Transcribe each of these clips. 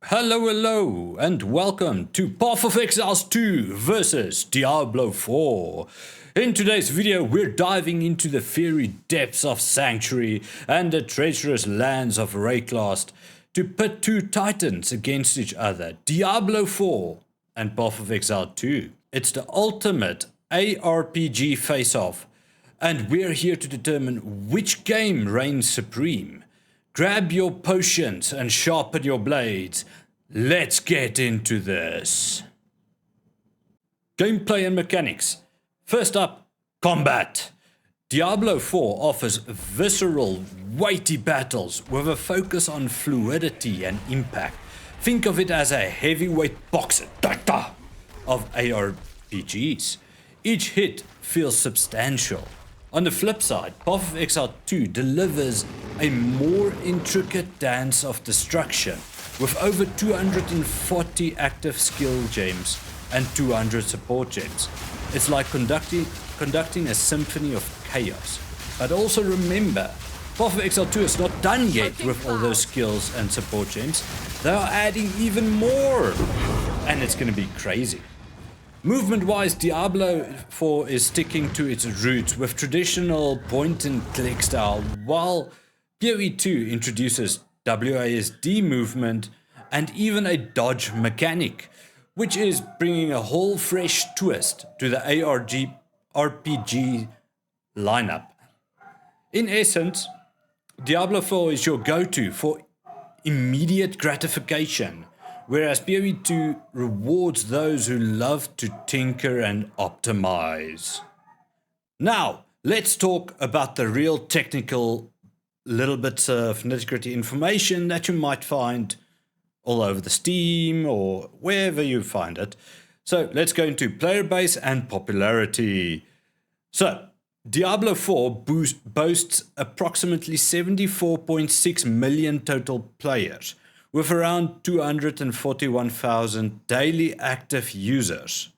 Hello, and welcome to Path of Exile 2 versus Diablo 4. In today's video, we're diving into the fiery depths of Sanctuary and the treacherous lands of Rayclast to pit two titans against each other, Diablo 4 and Path of Exile 2. It's the ultimate ARPG face-off, and we're here to determine which game reigns supreme. Grab your potions and sharpen your blades. Let's get into this. Gameplay and mechanics. First up, combat. Diablo 4 offers visceral, weighty battles with a focus on fluidity and impact. Think of it as a heavyweight boxer of ARPGs. Each hit feels substantial. On the flip side, Path of Exile 2 delivers a more intricate dance of destruction with over 240 active skill gems and 200 support gems. It's like conducting a symphony of chaos. But also remember, Path of Exile 2 is not done yet with all those skills and support gems. They are adding even more, and it's going to be crazy. Movement-wise, Diablo 4 is sticking to its roots with traditional point-and-click style, while PoE 2 introduces WASD movement and even a dodge mechanic, which is bringing a whole fresh twist to the RPG lineup. In essence, Diablo 4 is your go-to for immediate gratification, whereas PoE 2 rewards those who love to tinker and optimize. Now, let's talk about the real technical little bits of nitty-gritty information that you might find all over the Steam or wherever you find it. So let's go into Playerbase and popularity. So, Diablo 4 boasts approximately 74.6 million total players, with around 241,000 daily active users.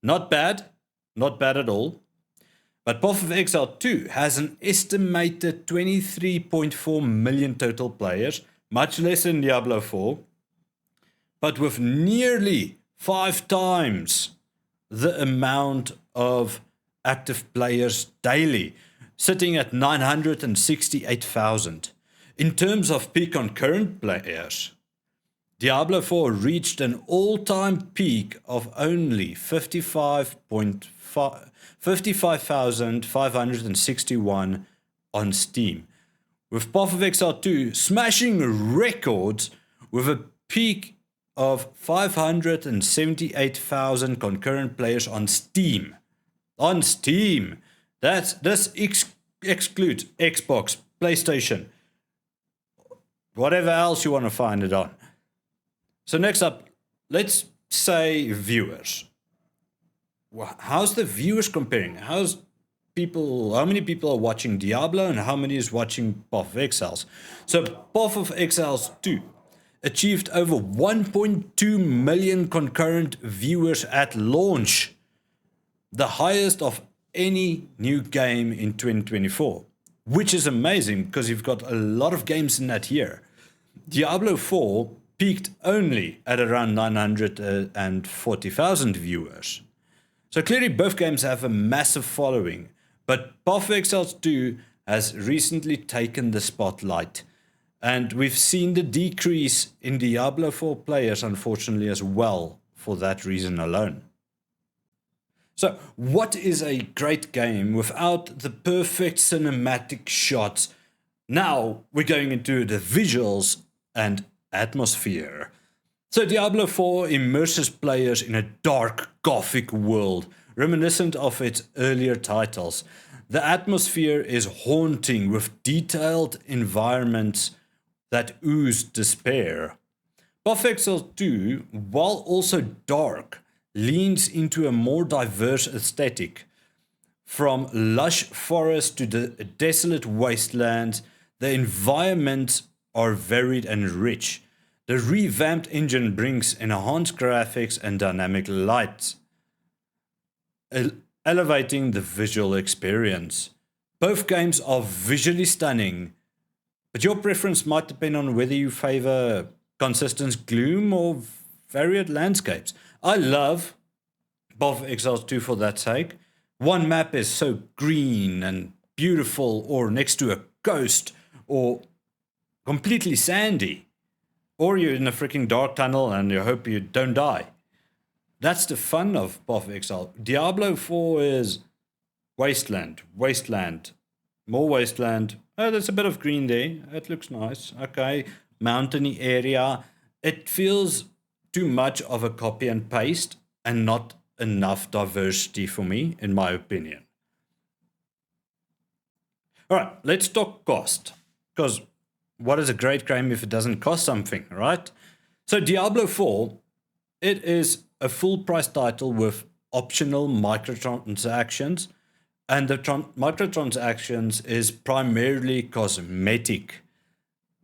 Not bad at all. But Path of Exile 2 has an estimated 23.4 million total players, much less than Diablo 4, but with nearly 5 times the amount of active players daily, sitting at 968,000. In terms of peak concurrent players, Diablo 4 reached an all-time peak of only 55,561 on Steam, with Path of Exile 2 smashing records with a peak of 578,000 concurrent players on Steam. This excludes Xbox, PlayStation, whatever else you want to find it on. So next up, let's say viewers. How's the viewers comparing? How many people are watching Diablo and how many is watching Path of Exiles? So Path of Exiles 2 achieved over 1.2 million concurrent viewers at launch, the highest of any new game in 2024, which is amazing because you've got a lot of games in that year. Diablo 4 peaked only at around 940,000 viewers. So clearly both games have a massive following, but Path of Exile 2 has recently taken the spotlight, and we've seen the decrease in Diablo 4 players, unfortunately, as well, for that reason alone. So, what is a great game without the perfect cinematic shots? Now we're going into the visuals and atmosphere. So Diablo 4 immerses players in a dark, gothic world, reminiscent of its earlier titles. The atmosphere is haunting with detailed environments that ooze despair. Path of Exile 2, while also dark, leans into a more diverse aesthetic. From lush forests to the desolate wastelands, the environments are varied and rich. The revamped engine brings enhanced graphics and dynamic light, elevating the visual experience. Both games are visually stunning, but your preference might depend on whether you favor consistent gloom or varied landscapes. I love Path of Exile 2 for that sake. One map is so green and beautiful, or next to a coast, or completely sandy, or you're in a freaking dark tunnel and you hope you don't die. That's the fun of Path of Exile. Diablo 4 is wasteland, more wasteland. Oh, there's a bit of green there. It looks nice. Okay, mountainy area. It feels too much of a copy and paste and not enough diversity for me, in my opinion. All right, let's talk cost. Because what is a great game if it doesn't cost something, right? So Diablo 4, it is a full price title with optional microtransactions. And the microtransactions is primarily cosmetic.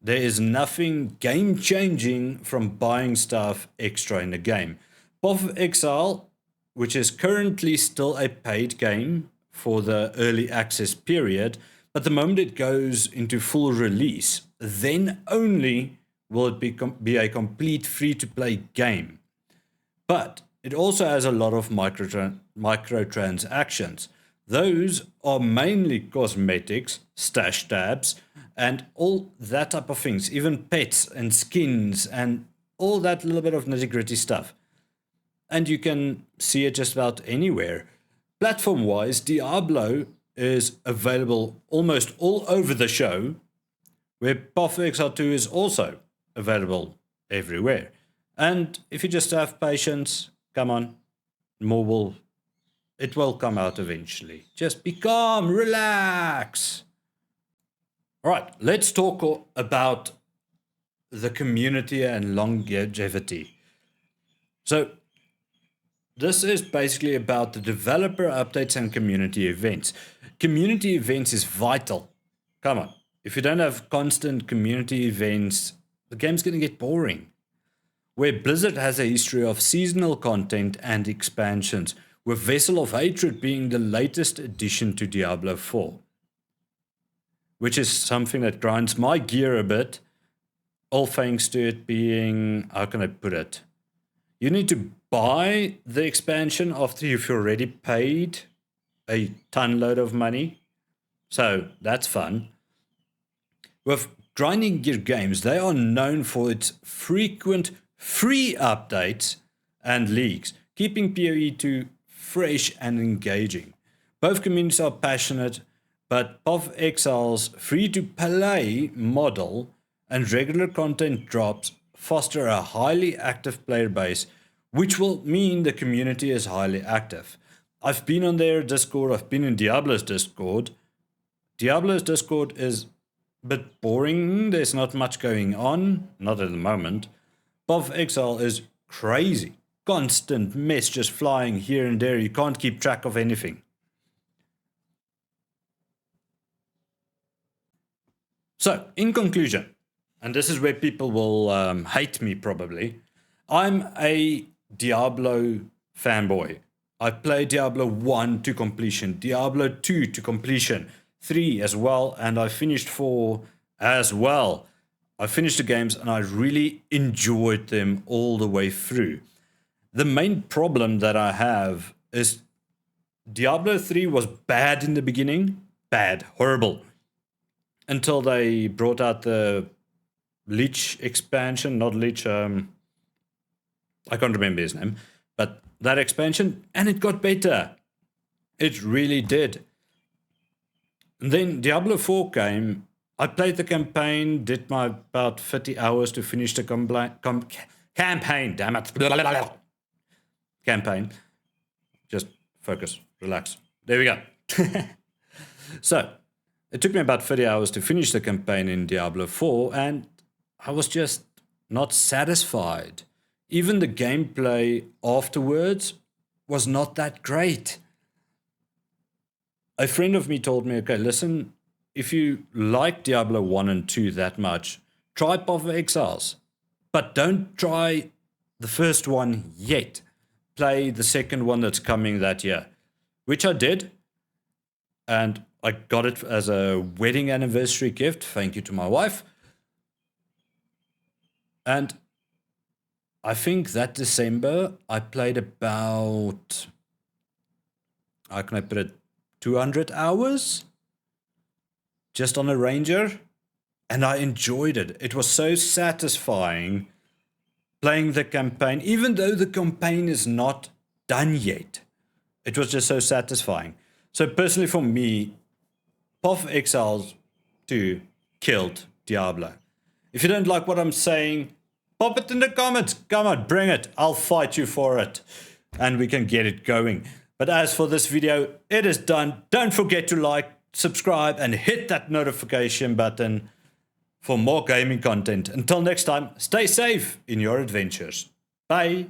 There is nothing game-changing from buying stuff extra in the game. Path of Exile, which is currently still a paid game for the early access period, but the moment it goes into full release, then only will it be a complete free-to-play game. But it also has a lot of microtransactions. Those are mainly cosmetics, stash tabs, and all that type of things, even pets and skins and all that little bit of nitty-gritty stuff. And you can see it just about anywhere. Platform-wise, Diablo is available almost all over the show, where Path of Exile 2 is also available everywhere. And if you just have patience, come on, it will come out eventually. Just be calm, relax. All right, let's talk about the community and longevity. So this is basically about the developer updates and community events. Community events is vital. Come on, if you don't have constant community events, the game's going to get boring. Where Blizzard has a history of seasonal content and expansions, with Vessel of Hatred being the latest addition to Diablo 4. Which is something that grinds my gear a bit, all thanks to it being, how can I put it? You need to buy the expansion after you've already paid a ton load of money. So that's fun. With Grinding Gear games, they are known for its frequent free updates and leaks, keeping PoE 2 fresh and engaging. Both communities are passionate, but Path of Exile's free-to-play model and regular content drops foster a highly active player base, which will mean the community is highly active. I've been on their Discord, I've been in Diablo's Discord. Diablo's Discord is a bit boring, there's not much going on, not at the moment. Path of Exile is crazy. Constant mess just flying here and there. You can't keep track of anything. So, in conclusion, and this is where people will hate me probably, I'm a Diablo fanboy. I played Diablo 1 to completion, Diablo 2 to completion, 3 as well, and I finished 4 as well. I finished the games and I really enjoyed them all the way through. The main problem that I have is Diablo 3 was bad in the beginning. Bad, horrible. Until they brought out the Lich expansion, not Lich, I can't remember his name, but that expansion, and it got better. It really did. And then Diablo 4 came. I played the campaign, did my about 30 hours to finish the campaign, damn it. Campaign. Just focus, relax. There we go. So, it took me about 30 hours to finish the campaign in Diablo 4, and I was just not satisfied. Even the gameplay afterwards was not that great. A friend of me told me, okay, listen, if you like Diablo 1 and 2 that much, try Path of Exiles. But don't try the first one yet. Play the second one that's coming that year. Which I did. And I got it as a wedding anniversary gift. Thank you to my wife. And I think that December I played about, how can I put it, 200 hours just on a Ranger. And I enjoyed it. It was so satisfying playing the campaign, even though the campaign is not done yet. It was just so satisfying. So personally for me, Path of Exile 2 killed Diablo. If you don't like what I'm saying, pop it in the comments. Come on, bring it. I'll fight you for it. And we can get it going. But as for this video, it is done. Don't forget to like, subscribe, and hit that notification button for more gaming content. Until next time, stay safe in your adventures. Bye.